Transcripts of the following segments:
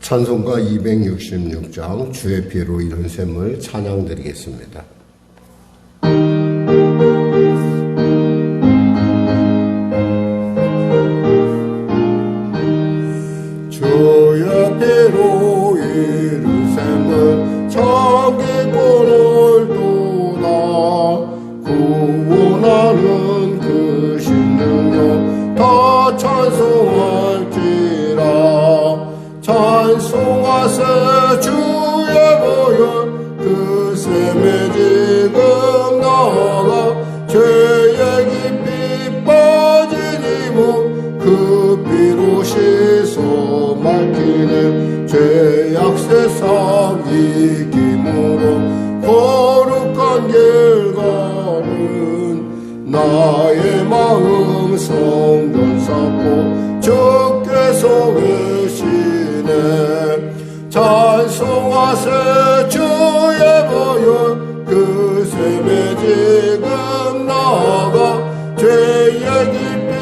찬송가 266장 주의 피로 이룬 셈을 찬양드리겠습니다. 주의 피로 이룬 셈을 자기권을 도다 구원하는 그 신능력 다 찬송할지라. 찬송하세 주의 보혈 그 셈에 지금 나아가 죄의 깊이 빠진 이 몸 그 피로 씻어 맑히네. 죄악 세상 이김으로 거룩한 길 가는 나의 마음 성전 쌓고 주께서 계시네. 찬송하세 주의 보혈 그 셈에 지금 나아가 죄의 깊이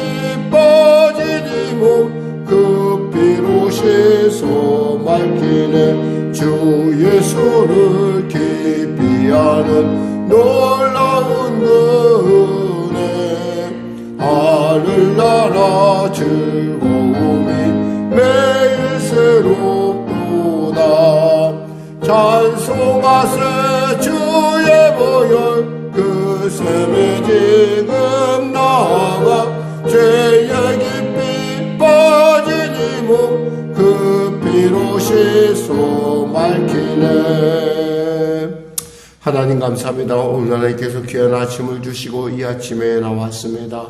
빠진 이 몸 그 피로 씻어 맑히네. 주 예수를 깊이 아는 놀라운 그 은혜 하늘나라 즐거움이 매일 새롭도다. 찬송하세 주의 보혈 그 셈에 지금 나아가 죄의 깊이 빠진 이 몸 그 피로 씻어 맑히네. 하나님 감사합니다. 오늘 하나님께서 귀한 아침을 주시고 이 아침에 나왔습니다.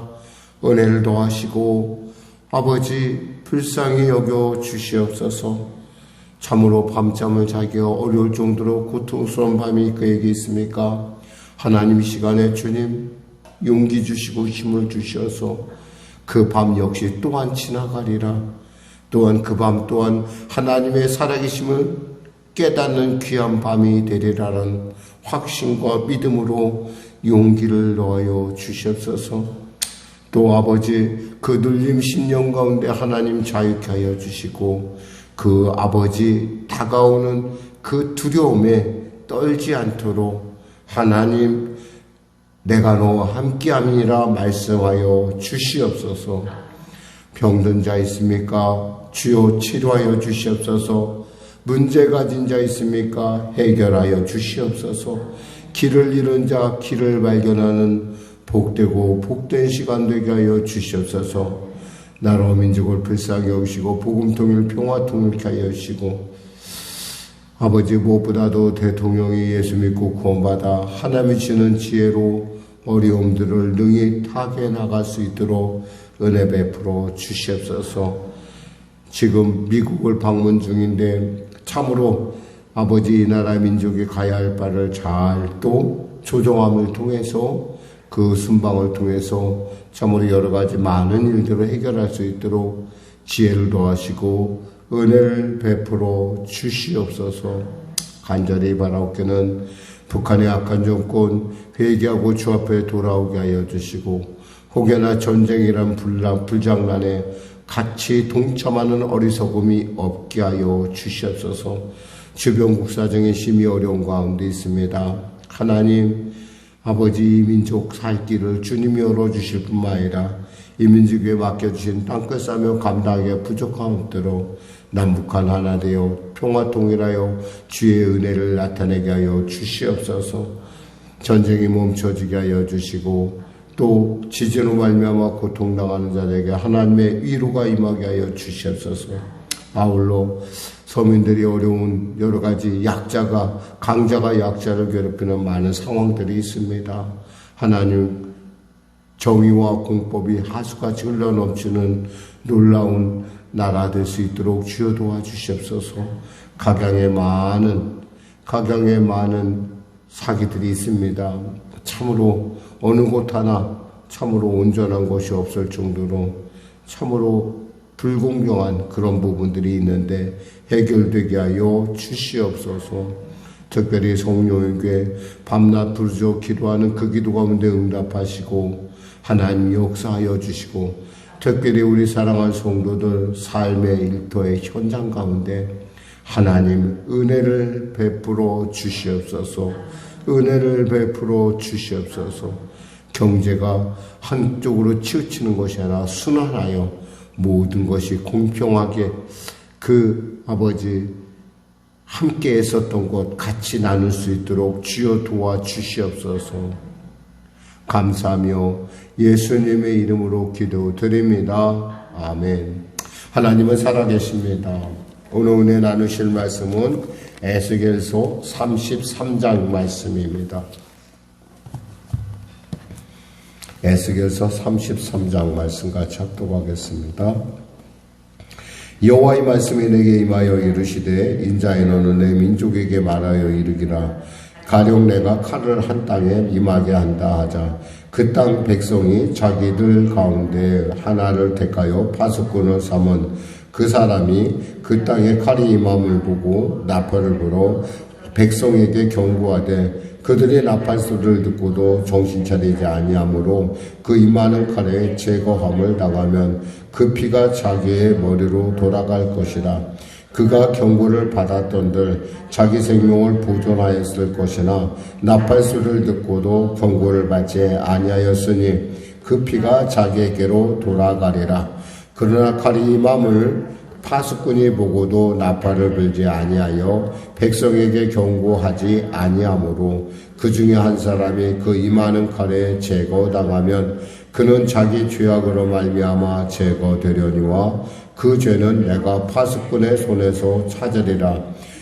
은혜를 더하시고 아버지 불쌍히 여겨 주시옵소서. 참으로 밤잠을 자기가 어려울 정도로 고통스러운 밤이 그에게 있습니까? 하나님 이 시간에 주님 용기 주시고 힘을 주셔서 그 밤 역시 또한 지나가리라. 또한 그 밤 또한 하나님의 살아계심을 깨닫는 귀한 밤이 되리라는 확신과 믿음으로 용기를 넣어 주시옵소서. 또 아버지 그 눌림 심령 가운데 하나님 자유케 하여 주시고 그 아버지 다가오는 그 두려움에 떨지 않도록 하나님 내가 너와 함께함이니라 말씀하여 주시옵소서. 병든 자 있습니까? 주여 치료하여 주시옵소서. 문제 가진 자 있습니까? 해결하여 주시옵소서. 길을 잃은 자 길을 발견하는 복되고 복된 시간 되게 하여 주시옵소서. 나라 민족을 불쌍히 여기시고 복음 통일 평화 통일케 하여 주시고 아버지 무엇보다도 대통령이 예수 믿고 구원받아 하나님이 주는 지혜로 어려움들을 능히 타게 나갈 수 있도록 은혜 베풀어 주시옵소서. 지금 미국을 방문 중인데 참으로 아버지 이 나라 민족이 가야 할 바를 잘 또 조정함을 통해서 그 순방을 통해서 참으로 여러 가지 많은 일들을 해결할 수 있도록 지혜를 더하시고 은혜를 베풀어 주시옵소서. 간절히 바라옵기는 북한의 악한 정권 회개하고 주 앞에 돌아오게 하여 주시고 혹여나 전쟁이란 불장난에 같이 동참하는 어리석음이 없게 하여 주시옵소서. 주변 국사정의 심히 어려운 가운데 있습니다. 하나님 아버지 이 민족 살 길을 주님이 열어주실 뿐만 아니라 이 민족에 맡겨주신 땅끝 싸며 감당하기에 부족함 없도록 남북한 하나 되어 평화 통일하여 주의 은혜를 나타내게 하여 주시옵소서. 전쟁이 멈춰지게 하여 주시고 또 지진으로 말미암아 고통당하는 자들에게 하나님의 위로가 임하게 하여 주시옵소서. 아울러 서민들이 어려운 여러 가지 강자가 약자를 괴롭히는 많은 상황들이 있습니다. 하나님 정의와 공법이 하수같이 흘러넘치는 놀라운 나라 될 수 있도록 주여 도와주시옵소서. 각양의 많은 사기들이 있습니다. 참으로 어느 곳 하나 참으로 온전한 것이 없을 정도로 참으로 불공정한 그런 부분들이 있는데 해결되게 하여 주시옵소서. 특별히 성령에게 밤낮 부르짖어 기도하는 그 기도 가운데 응답하시고 하나님 역사하여 주시고 특별히 우리 사랑하는 성도들 삶의 일터의 현장 가운데 하나님 은혜를 베풀어 주시옵소서. 은혜를 베풀어 주시옵소서. 경제가 한쪽으로 치우치는 것이 아니라 순환하여 모든 것이 공평하게 아버지 함께 했었던 것 같이 나눌 수 있도록 주여 도와주시옵소서. 감사하며 예수님의 이름으로 기도드립니다. 아멘. 하나님은 살아계십니다. 오늘 은혜 나누실 말씀은 에스겔서 33장 말씀입니다. 에스겔서 33장 말씀 같이 합독하겠습니다. 여호와의 말씀이 내게 임하여 이르시되 인자의 너는 내 민족에게 말하여 이르기라. 가령 내가 칼을 한 땅에 임하게 한다 하자. 그 땅 백성이 자기들 가운데 하나를 택하여 파수꾼을 삼은 그 사람이 그 땅에 칼이 임함을 보고 나팔을 불어 백성에게 경고하되 그들의 나팔 소리를 듣고도 정신 차리지 아니하므로 그 임하는 칼에 제거함을 당하면 그 피가 자기의 머리로 돌아갈 것이라. 그가 경고를 받았던들 자기 생명을 보존하였을 것이나 나팔 소리를 듣고도 경고를 받지 아니하였으니 그 피가 자기에게로 돌아가리라. 그러나 칼이 임함을 파수꾼이 보고도 나팔을 불지 아니하여 백성에게 경고하지 아니하므로 그 중에 한 사람이 그 임하는 칼에 제거당하면 그는 자기 죄악으로 말미암아 제거되려니와 그 죄는 내가 파수꾼의 손에서 찾으리라.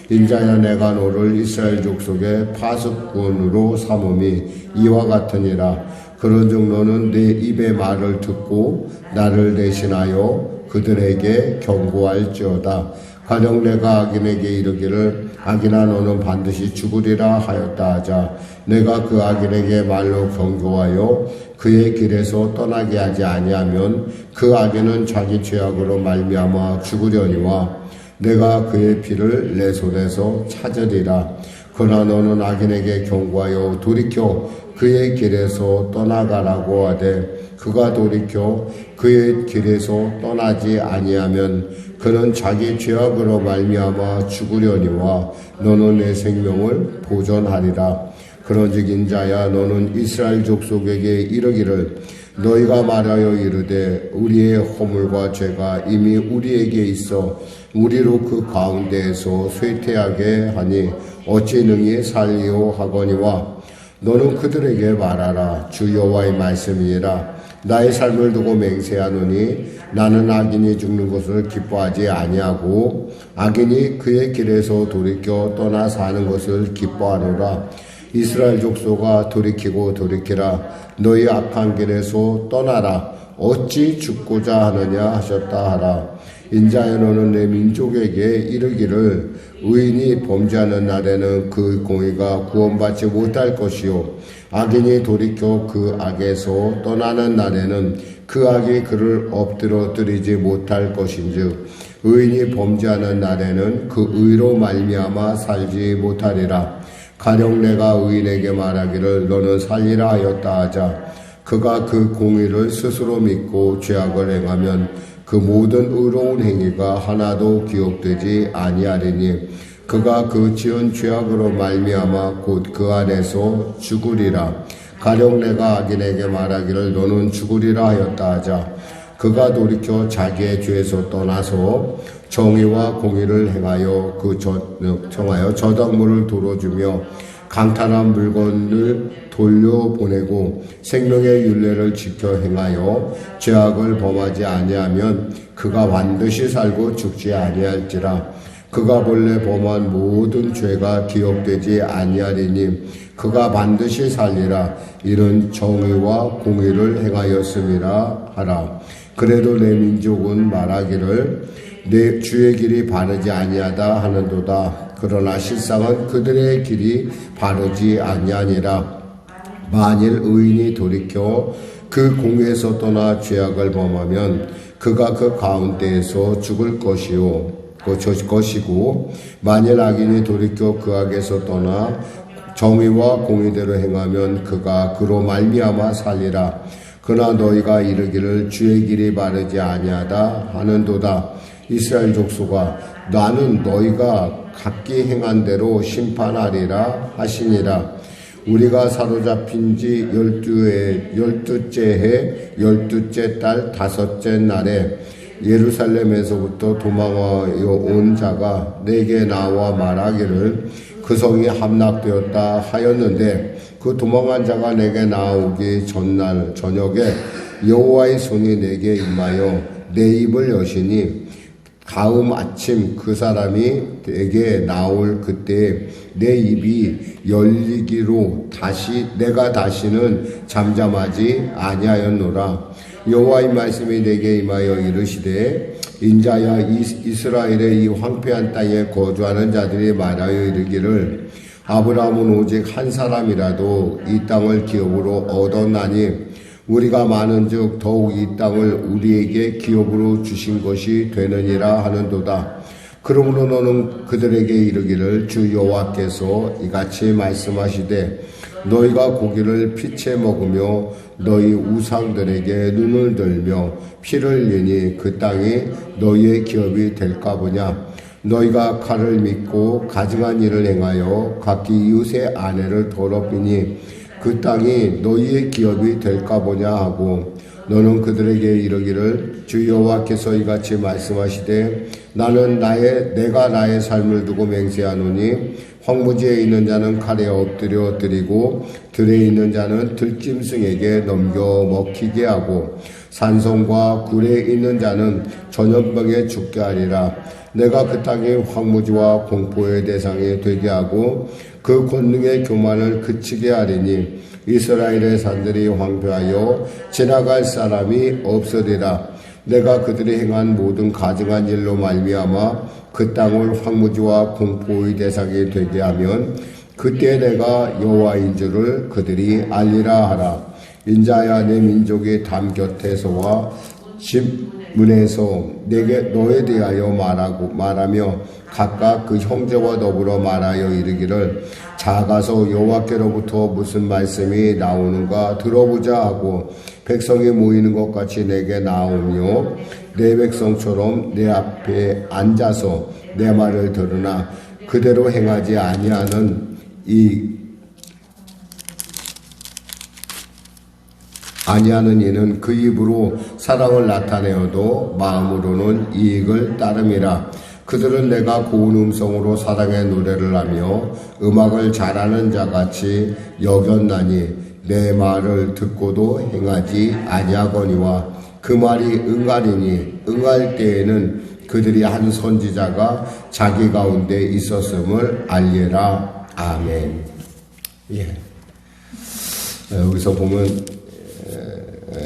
인자야 내가 너를 이스라엘 족속의 파수꾼으로 삼음이 이와 같으니라. 그런즉 너는 내 입의 말을 듣고 나를 대신하여 그들에게 경고할지어다. 가령 내가 악인에게 이르기를 악인아 너는 반드시 죽으리라 하였다 하자. 내가 그 악인에게 말로 경고하여 그의 길에서 떠나게 하지 아니하면 그 악인은 자기 죄악으로 말미암아 죽으려니와 내가 그의 피를 내 손에서 찾으리라. 그러나 너는 악인에게 경고하여 돌이켜 그의 길에서 떠나가라고 하되 그가 돌이켜 그의 길에서 떠나지 아니하면 그는 자기 죄악으로 말미암아 죽으려니와 너는 내 생명을 보존하리라. 그런즉 인자야 너는 이스라엘 족속에게 이르기를 너희가 말하여 이르되 우리의 허물과 죄가 이미 우리에게 있어 우리로 그 가운데에서 쇠퇴하게 하니 어찌 능히 살리오 하거니와 너는 그들에게 말하라. 주 여호와의 말씀이니라. 나의 삶을 두고 맹세하노니 나는 악인이 죽는 것을 기뻐하지 아니하고 악인이 그의 길에서 돌이켜 떠나 사는 것을 기뻐하노라. 이스라엘 족속아 돌이키고 돌이키라. 너희 악한 길에서 떠나라. 어찌 죽고자 하느냐 하셨다 하라. 인자여 너는 내 민족에게 이르기를 의인이 범죄하는 날에는 그 공의가 구원받지 못할 것이요 악인이 돌이켜 그 악에서 떠나는 날에는 그 악이 그를 엎드러뜨리지 못할 것인즉 의인이 범죄하는 날에는 그 의로 말미암아 살지 못하리라. 가령 내가 의인에게 말하기를 너는 살리라 하였다 하자. 그가 그 공의를 스스로 믿고 죄악을 행하면 그 모든 의로운 행위가 하나도 기억되지 아니하리니 그가 그 지은 죄악으로 말미암아 곧 그 안에서 죽으리라. 가령 내가 악인에게 말하기를 너는 죽으리라 하였다 하자. 그가 돌이켜 자기의 죄에서 떠나서 정의와 공의를 행하여 정하여 저당물을 도로주며 강탈한 물건을 돌려보내고 생명의 율례를 지켜 행하여 죄악을 범하지 아니하면 그가 반드시 살고 죽지 아니할지라. 그가 본래 범한 모든 죄가 기억되지 아니하리니 그가 반드시 살리라. 이런 정의와 공의를 행하였음이라 하라. 그래도 내 민족은 말하기를 내 주의 길이 바르지 아니하다 하는도다. 그러나 실상은 그들의 길이 바르지 아니하니라. 만일 의인이 돌이켜 그 공의에서 떠나 죄악을 범하면 그가 그 가운데에서 죽을 것이고 만일 악인이 돌이켜 그 악에서 떠나 정의와 공의대로 행하면 그가 그로 말미암아 살리라. 그러나 너희가 이르기를 주의 길이 바르지 아니하다 하는도다. 이스라엘 족속아 나는 너희가 각기 행한 대로 심판하리라 하시니라. 우리가 사로잡힌 지 12째 해 12째 달 5째 날에 예루살렘에서부터 도망하여 온 자가 내게 나와 말하기를 그 성이 함락되었다 하였는데 그 도망한 자가 내게 나오기 전날 저녁에 여호와의 손이 내게 임하여 내 입을 여시니 다음 아침 그 사람이 내게 나올 그때 내 입이 열리기로 내가 다시는 잠잠하지 아니하였노라. 여호와의 말씀이 내게 임하여 이르시되 인자야 이스라엘의 이 황폐한 땅에 거주하는 자들이 말하여 이르기를 아브라함은 오직 한 사람이라도 이 땅을 기업으로 얻었나니 우리가 많은즉 더욱 이 땅을 우리에게 기업으로 주신 것이 되느니라 하는도다. 그러므로 너는 그들에게 이르기를 주 여호와께서 이같이 말씀하시되 너희가 고기를 피채 먹으며 너희 우상들에게 눈을 들며 피를 흘리니 그 땅이 너희의 기업이 될까 보냐. 너희가 칼을 믿고 가증한 일을 행하여 각기 이웃의 아내를 더럽히니 그 땅이 너희의 기업이 될까 보냐 하고 너는 그들에게 이르기를 주 여호와께서 이같이 말씀하시되 나는 내가 나의 삶을 두고 맹세하노니 황무지에 있는 자는 칼에 엎드려 드리고 들에 있는 자는 들짐승에게 넘겨 먹히게 하고 산성과 굴에 있는 자는 전염병에 죽게 하리라. 내가 그 땅의 황무지와 공포의 대상이 되게 하고 그 권능의 교만을 그치게 하리니 이스라엘의 산들이 황폐하여 지나갈 사람이 없으리라. 내가 그들이 행한 모든 가증한 일로 말미암아 그 땅을 황무지와 공포의 대상이 되게 하면 그때 내가 여호와인 줄을 그들이 알리라 하라. 인자야 내 민족이 담 곁에서와 문에서 내게 너에 대하여 말하며 각각 그 형제와 더불어 말하여 이르기를 작아서 여호와께로부터 무슨 말씀이 나오는가 들어보자 하고 백성이 모이는 것 같이 내게 나오며 내 백성처럼 내 앞에 앉아서 내 말을 들으나 그대로 행하지 아니하는 이는 그 입으로 사랑을 나타내어도 마음으로는 이익을 따름이라. 그들은 내가 고운 음성으로 사랑의 노래를 하며 음악을 잘하는 자같이 여겼나니 내 말을 듣고도 행하지 아니하거니와 그 말이 응하리니 응할 때에는 그들이 한 선지자가 자기 가운데 있었음을 알리라. 아멘. 예. 여기서 보면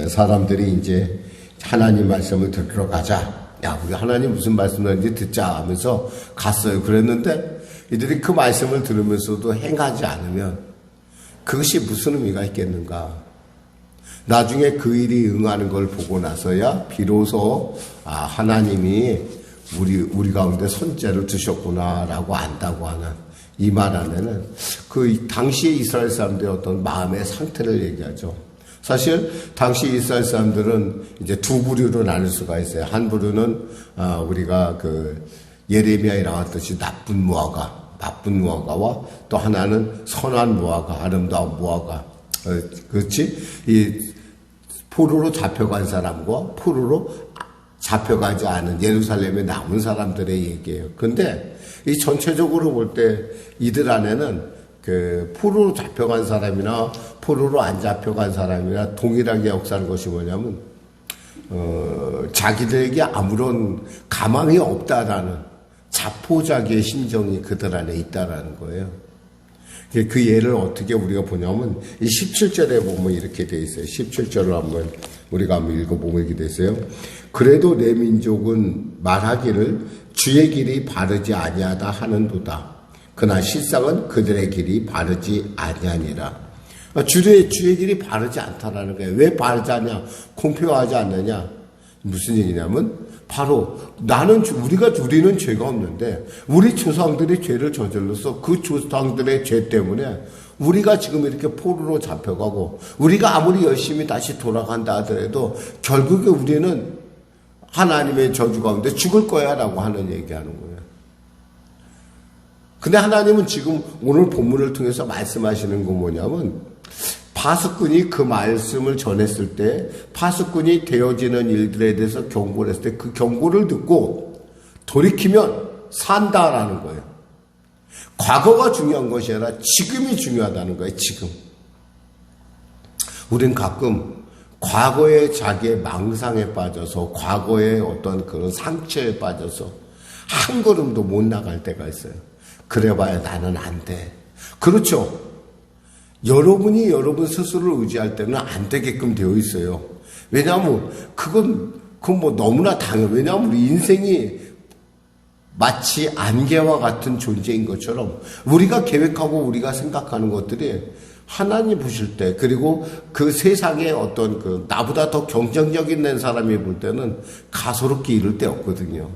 사람들이 이제 하나님 말씀을 들으러 가자. 야, 우리 하나님 무슨 말씀하는지 듣자 하면서 갔어요. 그랬는데 이들이 그 말씀을 들으면서도 행하지 않으면 그것이 무슨 의미가 있겠는가. 나중에 그 일이 응하는 걸 보고 나서야 비로소 하나님이 우리 가운데 선죄를 두셨구나라고 안다고 하는 이 말 안에는 그 당시 이스라엘 사람들의 어떤 마음의 상태를 얘기하죠. 사실 당시 이스라엘 사람들은 이제 두 부류로 나눌 수가 있어요. 한 부류는 우리가 그 예레미야에 나왔듯이 나쁜 무화과와 또 하나는 선한 무화과, 아름다운 무화과. 그렇지? 이 포로로 잡혀간 사람과 포로로 잡혀가지 않은 예루살렘에 남은 사람들의 얘기예요. 근데 이 전체적으로 볼 때 이들 안에는 그 포로로 잡혀간 사람이나 포로로 안 잡혀간 사람이나 동일하게 역사하는 것이 뭐냐면 자기들에게 아무런 가망이 없다라는 자포자기의 심정이 그들 안에 있다라는 거예요. 그 예를 어떻게 우리가 보냐면 이 17절에 보면 이렇게 돼 있어요. 17절을 한번 우리가 한번 읽어보면 이렇게 돼 있어요. 그래도 내 민족은 말하기를 주의 길이 바르지 아니하다 하는도다. 그러나 실상은 그들의 길이 바르지 아니하니라. 주의 길이 바르지 않다라는 거예요. 왜 바르지 않냐? 공평하지 않느냐? 무슨 얘기냐면 바로 우리는 죄가 없는데 우리 조상들이 죄를 저질러서 그 조상들의 죄 때문에 우리가 지금 이렇게 포로로 잡혀가고 우리가 아무리 열심히 다시 돌아간다 하더라도 결국에 우리는 하나님의 저주 가운데 죽을 거야 라고 하는 얘기하는 거예요. 근데 하나님은 지금 오늘 본문을 통해서 말씀하시는 건 뭐냐면 파수꾼이 그 말씀을 전했을 때 파수꾼이 되어지는 일들에 대해서 경고를 했을 때 그 경고를 듣고 돌이키면 산다라는 거예요. 과거가 중요한 것이 아니라 지금이 중요하다는 거예요. 지금. 우린 가끔 과거의 자기의 망상에 빠져서 과거의 어떤 그런 상처에 빠져서 한 걸음도 못 나갈 때가 있어요. 그래봐야 나는 안 돼. 그렇죠. 여러분이 여러분 스스로를 의지할 때는 안 되게끔 되어 있어요. 왜냐하면 그건 뭐 너무나 당연. 왜냐하면 우리 인생이 마치 안개와 같은 존재인 것처럼 우리가 계획하고 우리가 생각하는 것들이 하나님 보실 때, 그리고 그 세상에 어떤 나보다 더 경쟁력 있는 사람이 볼 때는 가소롭게 이를 데 없거든요.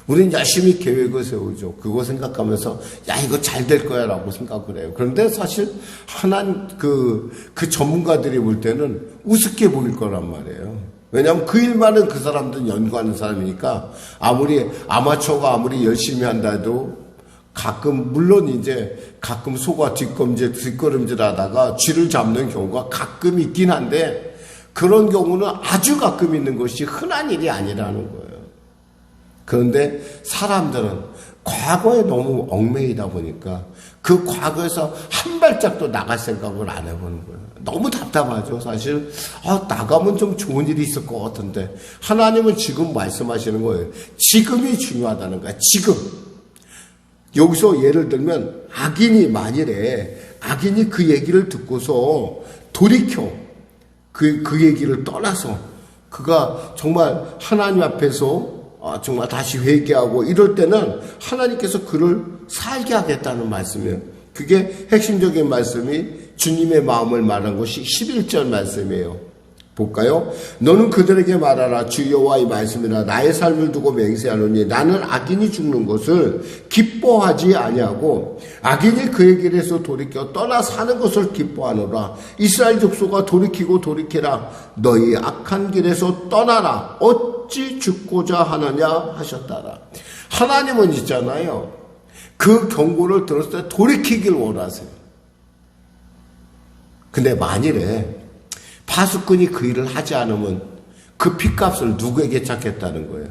우리는 열심히 계획을 세우죠. 그거 생각하면서 야 이거 잘 될 거야 라고 생각을 해요. 그런데 사실 하나님 그 전문가들이 볼 때는 우습게 보일 거란 말이에요. 왜냐하면 그 일만은 그 사람들은 연구하는 사람이니까 아무리 아마추어가 아무리 열심히 한다 해도 가끔 물론 이제 가끔 소가 뒷걸음질 하다가 쥐를 잡는 경우가 가끔 있긴 한데 그런 경우는 아주 가끔 있는 것이 흔한 일이 아니라는 거예요. 그런데 사람들은 과거에 너무 얽매이다 보니까 그 과거에서 한 발짝도 나갈 생각을 안 해보는 거예요. 너무 답답하죠. 사실 나가면 좀 좋은 일이 있을 것 같은데 하나님은 지금 말씀하시는 거예요. 지금이 중요하다는 거야. 지금. 여기서 예를 들면 악인이 그 얘기를 듣고서 돌이켜 그 얘기를 떠나서 그가 정말 하나님 앞에서 정말 다시 회개하고 이럴 때는 하나님께서 그를 살게 하겠다는 말씀이에요. 그게 핵심적인 말씀이 주님의 마음을 말한 것이 11절 말씀이에요. 볼까요? 너는 그들에게 말하라. 주 여호와의 말씀이라. 나의 삶을 두고 맹세하노니 나는 악인이 죽는 것을 기뻐하지 아니하고 악인이 그의 길에서 돌이켜 떠나 사는 것을 기뻐하노라. 이스라엘 족속아 돌이키고 돌이키라. 너희 악한 길에서 떠나라. 어찌 죽고자 하느냐 하셨다라. 하나님은 있잖아요. 그 경고를 들었을 때 돌이키길 원하세요. 근데 만일에 파수꾼이 그 일을 하지 않으면 그 핏값을 누구에게 찾겠다는 거예요?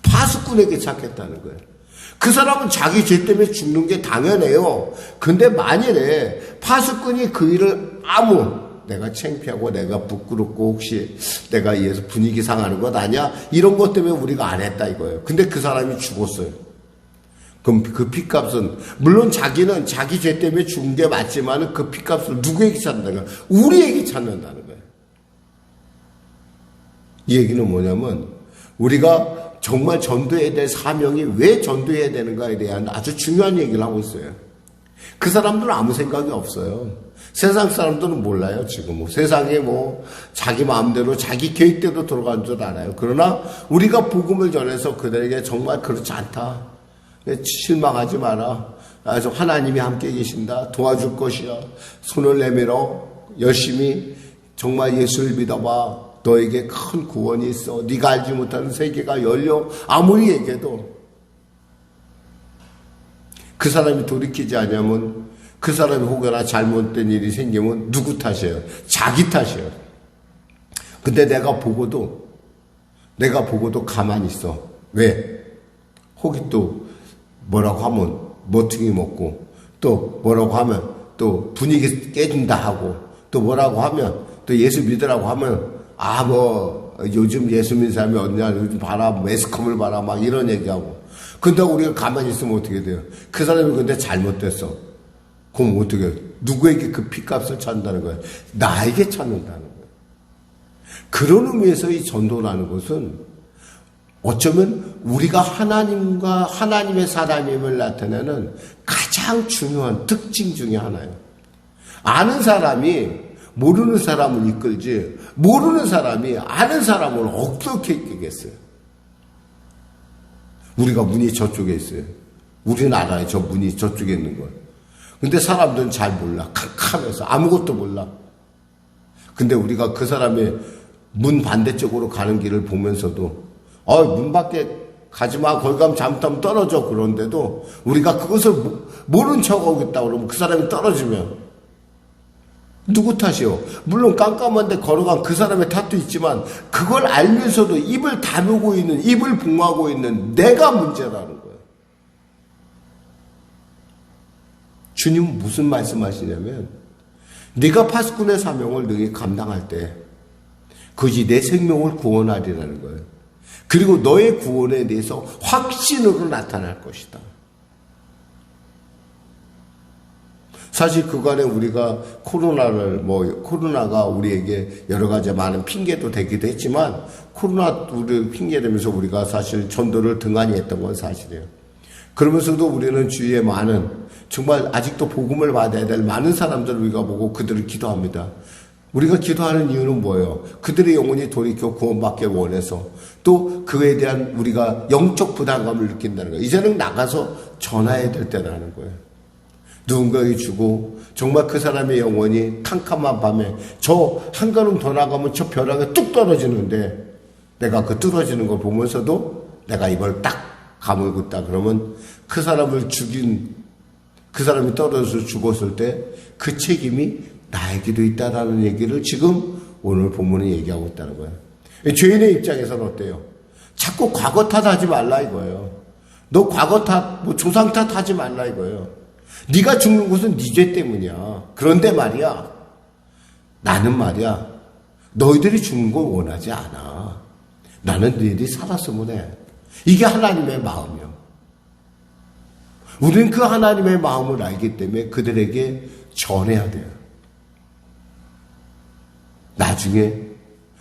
파수꾼에게 찾겠다는 거예요. 그 사람은 자기 죄 때문에 죽는 게 당연해요. 근데 만일에 파수꾼이 그 일을 내가 창피하고 내가 부끄럽고 혹시 내가 이에서 분위기 상하는 것 아니야? 이런 것 때문에 우리가 안 했다 이거예요. 근데 그 사람이 죽었어요. 그럼 그 핏값은 물론 자기는 자기 죄 때문에 죽은 게 맞지만 그 핏값을 누구에게 찾는다는 거예요? 우리에게 찾는다는 거예요. 이 얘기는 뭐냐면 우리가 정말 전도해야 될 사명이 왜 전도해야 되는가에 대한 아주 중요한 얘기를 하고 있어요. 그 사람들은 아무 생각이 없어요. 세상 사람들은 몰라요. 지금 세상에 자기 마음대로 자기 계획대로 돌아가는 줄 알아요. 그러나 우리가 복음을 전해서 그들에게 정말 그렇지 않다. 실망하지 마라. 하나님이 함께 계신다. 도와줄 것이야. 손을 내밀어 열심히 정말 예수를 믿어봐. 너에게 큰 구원이 있어. 네가 알지 못하는 세계가 열려. 아무리 얘기해도 그 사람이 돌이키지 않으면 그 사람이 혹여나 잘못된 일이 생기면 누구 탓이에요? 자기 탓이에요. 근데 내가 보고도 가만히 있어. 왜? 혹이 또 뭐라고 하면 머퉁이 먹고 또 뭐라고 하면 또 분위기 깨진다 하고 또 뭐라고 하면 또 예수 믿으라고 하면 요즘 예수 믿는 사람이 어디냐, 요즘 봐라, 매스컴을 봐라, 막 이런 얘기하고. 근데 우리가 가만히 있으면 어떻게 돼요? 그 사람이 근데 잘못됐어. 그럼 어떻게 해요? 누구에게 그 핏값을 찾는다는 거예요? 나에게 찾는다는 거예요. 그런 의미에서 이 전도라는 것은 어쩌면 우리가 하나님과 하나님의 사람임을 나타내는 가장 중요한 특징 중에 하나예요. 아는 사람이 모르는 사람을 이끌지 모르는 사람이 아는 사람을 어떻게 이끌겠어요? 우리가 문이 저쪽에 있어요. 우리는 알아요. 저 문이 저쪽에 있는 걸. 근데 사람들은 잘 몰라. 캄캄해서 아무것도 몰라. 근데 우리가 그 사람의 문 반대쪽으로 가는 길을 보면서도 문 밖에 가지마, 거기 가면 잘못하면 떨어져. 그런데도 우리가 그것을 모른 척하고 있다 그러면 그 사람이 떨어지면 누구 탓이요? 물론 깜깜한데 걸어간 그 사람의 탓도 있지만 그걸 알면서도 입을 다물고 있는, 입을 봉하고 있는 내가 문제라는 거예요. 주님은 무슨 말씀하시냐면 네가 파수꾼의 사명을 능히 감당할 때 그것이 내 생명을 구원하리라는 거예요. 그리고 너의 구원에 대해서 확신으로 나타날 것이다. 사실 그간에 우리가 코로나가 우리에게 여러 가지 많은 핑계도 되기도 했지만, 우리 핑계되면서 우리가 사실 전도를 등한히 했던 건 사실이에요. 그러면서도 우리는 주위에 많은, 정말 아직도 복음을 받아야 될 많은 사람들을 우리가 보고 그들을 기도합니다. 우리가 기도하는 이유는 뭐예요? 그들의 영혼이 돌이켜 구원받기 원해서, 또 그에 대한 우리가 영적 부담감을 느낀다는 거예요. 이제는 나가서 전화해야 될 때라는 거예요. 누군가에게 주고 정말 그 사람의 영혼이 캄캄한 밤에 저 한 걸음 더 나가면 저 벼락에 뚝 떨어지는데, 내가 그 떨어지는 걸 보면서도 내가 이걸 딱 가물고 있다 그러면 그 사람을 그 사람이 떨어져서 죽었을 때 그 책임이 나에게도 있다라는 얘기를 지금 오늘 본문은 얘기하고 있다는 거예요. 죄인의 입장에서는 어때요? 자꾸 과거 탓하지 말라 이거예요. 너 과거 탓, 조상 탓하지 말라 이거예요. 네가 죽는 것은 네 죄 때문이야. 그런데 말이야, 나는 말이야, 너희들이 죽는 걸 원하지 않아. 나는 너희들이 살았으면 해. 이게 하나님의 마음이야. 우리는 그 하나님의 마음을 알기 때문에 그들에게 전해야 돼요. 나중에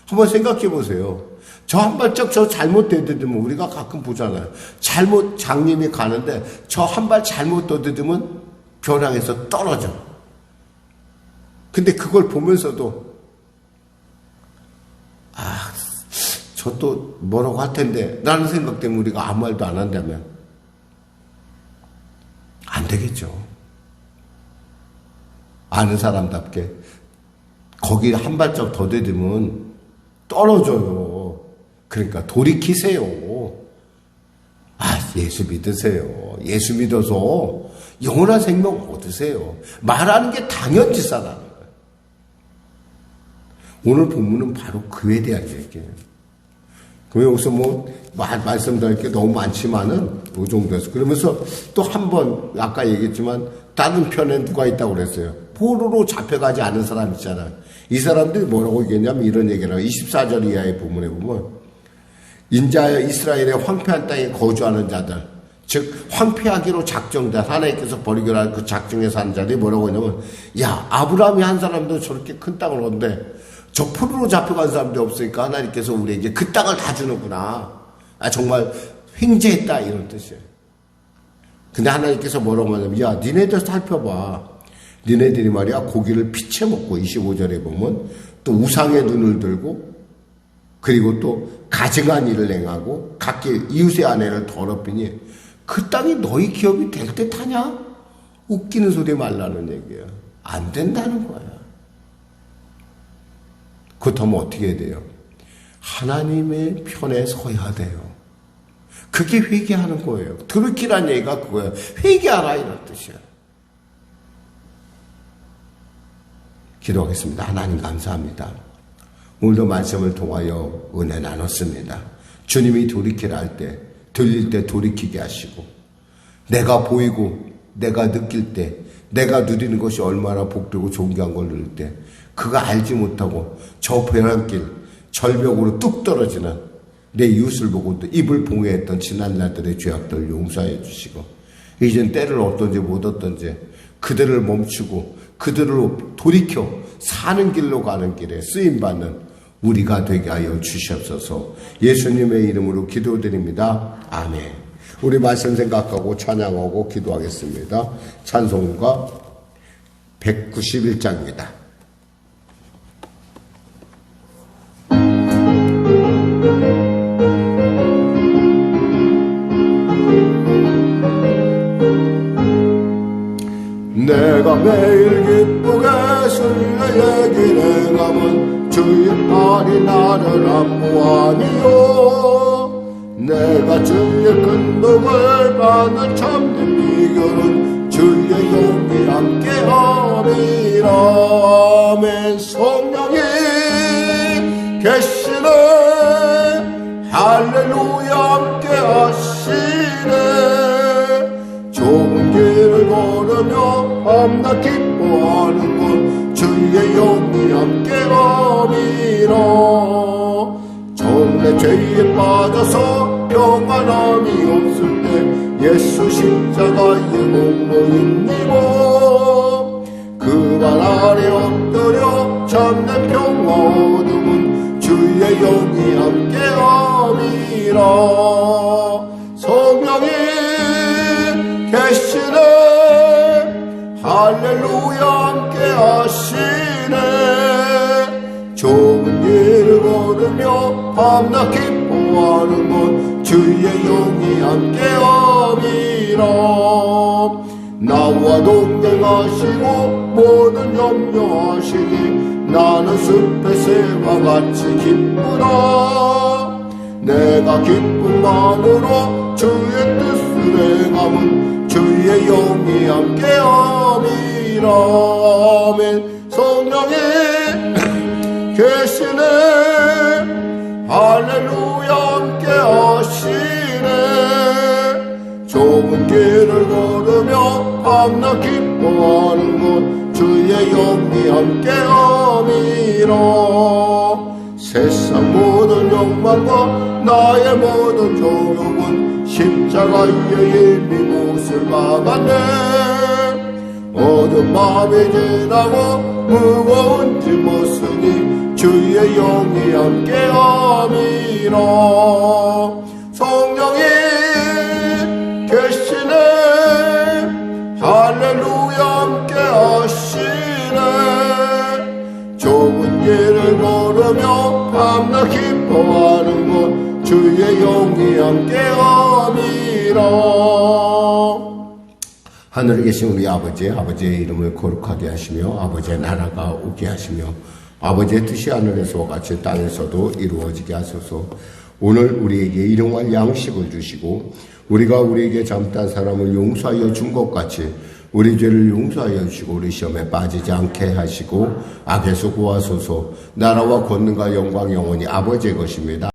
한번 생각해 보세요. 저 한 발짝 저 잘못 떠들면 우리가 가끔 보잖아요. 장님이 가는데 저 한 발 잘못 떠들면 벼랑에서 떨어져. 근데 그걸 보면서도 저 또 뭐라고 할 텐데 라는 생각 때문에 우리가 아무 말도 안 한다면 안 되겠죠. 아는 사람답게 거기 한 발짝 더 디디면 떨어져요. 그러니까 돌이키세요. 예수 믿으세요. 예수 믿어서 영원한 생명 얻으세요. 말하는 게 당연지사라는 거예요. 오늘 본문은 바로 그에 대한 얘기예요. 그럼 여기서 말씀드릴 게 너무 많지만은 이 정도에서. 그러면서 또 한 번 아까 얘기했지만 다른 편에 누가 있다고 그랬어요. 포로로 잡혀가지 않은 사람 있잖아요. 이 사람들이 뭐라고 얘기했냐면 이런 얘기를 하고 24절 이하의 본문에 보면 인자하여 이스라엘의 황폐한 땅에 거주하는 자들, 즉 황폐하기로 작정된 하나님께서 버리기로 한 그 작정해서 한 자들이 뭐라고 하냐면, 야, 아브라함이 한 사람도 저렇게 큰 땅을 얻는데 저 포로로 잡혀간 사람들이 없으니까 하나님께서 우리에게 그 땅을 다 주는구나. 정말 횡재했다 이런 뜻이에요. 근데 하나님께서 뭐라고 하냐면, 야, 니네들 살펴봐. 니네들이 말이야 고기를 피채 먹고 25절에 보면 또 우상의 눈을 들고 그리고 또 가증한 일을 행하고 각기 이웃의 아내를 더럽히니 그 땅이 너희 기업이 될 듯 하냐? 웃기는 소리 말라는 얘기야. 안 된다는 거야. 그렇다면 어떻게 해야 돼요? 하나님의 편에 서야 돼요. 그게 회개하는 거예요. 돌이키라는 얘기가 그거예요. 회개하라 이런 뜻이야. 기도하겠습니다. 하나님 감사합니다. 오늘도 말씀을 통하여 은혜 나눴습니다. 주님이 돌이키라 할 때, 들릴 때 돌이키게 하시고, 내가 보이고 내가 느낄 때, 내가 누리는 것이 얼마나 복되고 존귀한 걸 누릴 때 그거 알지 못하고 저 벼랑길 절벽으로 뚝 떨어지는 내 이웃을 보고 또 입을 봉해했던 지난 날들의 죄악들을 용서해 주시고, 이젠 때를 얻든지 못 얻든지 그들을 멈추고 그들로 돌이켜 사는 길로 가는 길에 쓰임받는 우리가 되게 하여 주시옵소서. 예수님의 이름으로 기도드립니다. 아멘. 우리 말씀 생각하고 찬양하고 기도하겠습니다. 찬송가 191장입니다. 내가 매일 기쁘게 술래 얘기를 가면 주의 팔이 나를 안보하니요. 내가 주의 큰 복을 받는 참된 비결은 주의 용이 함께함이라. 아멘. 성령이 계시네. 할렐루야. 함께하시네. 좁은 길을 걸으며 밤낮 기뻐하는 건 주의 영이 함께함이라. 전에 죄에 빠져서 평안함이 없을 때 예수 십자가의 공로인 님어 그 발 아래 엎드려 참된 평화 얻음은 주의 영이 함께함이라. 성령이 계시네. 할렐루야. 함께하시네. 좁은 길을 걸으며 밤낮 기뻐하는 건 주의 영이 함께함이라. 나와 동행하시고 모든 염려하시니 나는 숲의 새와 같이 기쁘다. 내가 기쁨만으로 주의 뜻을 행함은 주의 영이 함께함이라. 아멘. 성령이 계시네. 할렐루야. 함께하시네. 좁은 길을 걸으며 밤낮 기뻐하는 것 주의 영이 함께함이라. 세상 모든 욕망과 나의 모든 정욕은 십자가의 일미 못을 막았네. 어두운 밤이 지나고 무거운 짐 벗으니 주의 영이 함께함이라. 성령이 계시네. 할렐루야. 함께하시네. 좁은 길을 걸으며 밤낮 기뻐하는 것 주의 영이 함께함이라. 하늘에 계신 우리 아버지의 이름을 거룩하게 하시며 아버지의 나라가 오게 하시며 아버지의 뜻이 하늘에서와 같이 땅에서도 이루어지게 하소서. 오늘 우리에게 일용할 양식을 주시고 우리가 우리에게 잘못한 사람을 용서하여 준 것 같이 우리 죄를 용서하여 주시고 우리 시험에 빠지지 않게 하시고 악에서 구하소서. 나라와 권능과 영광 영원히 아버지의 것입니다.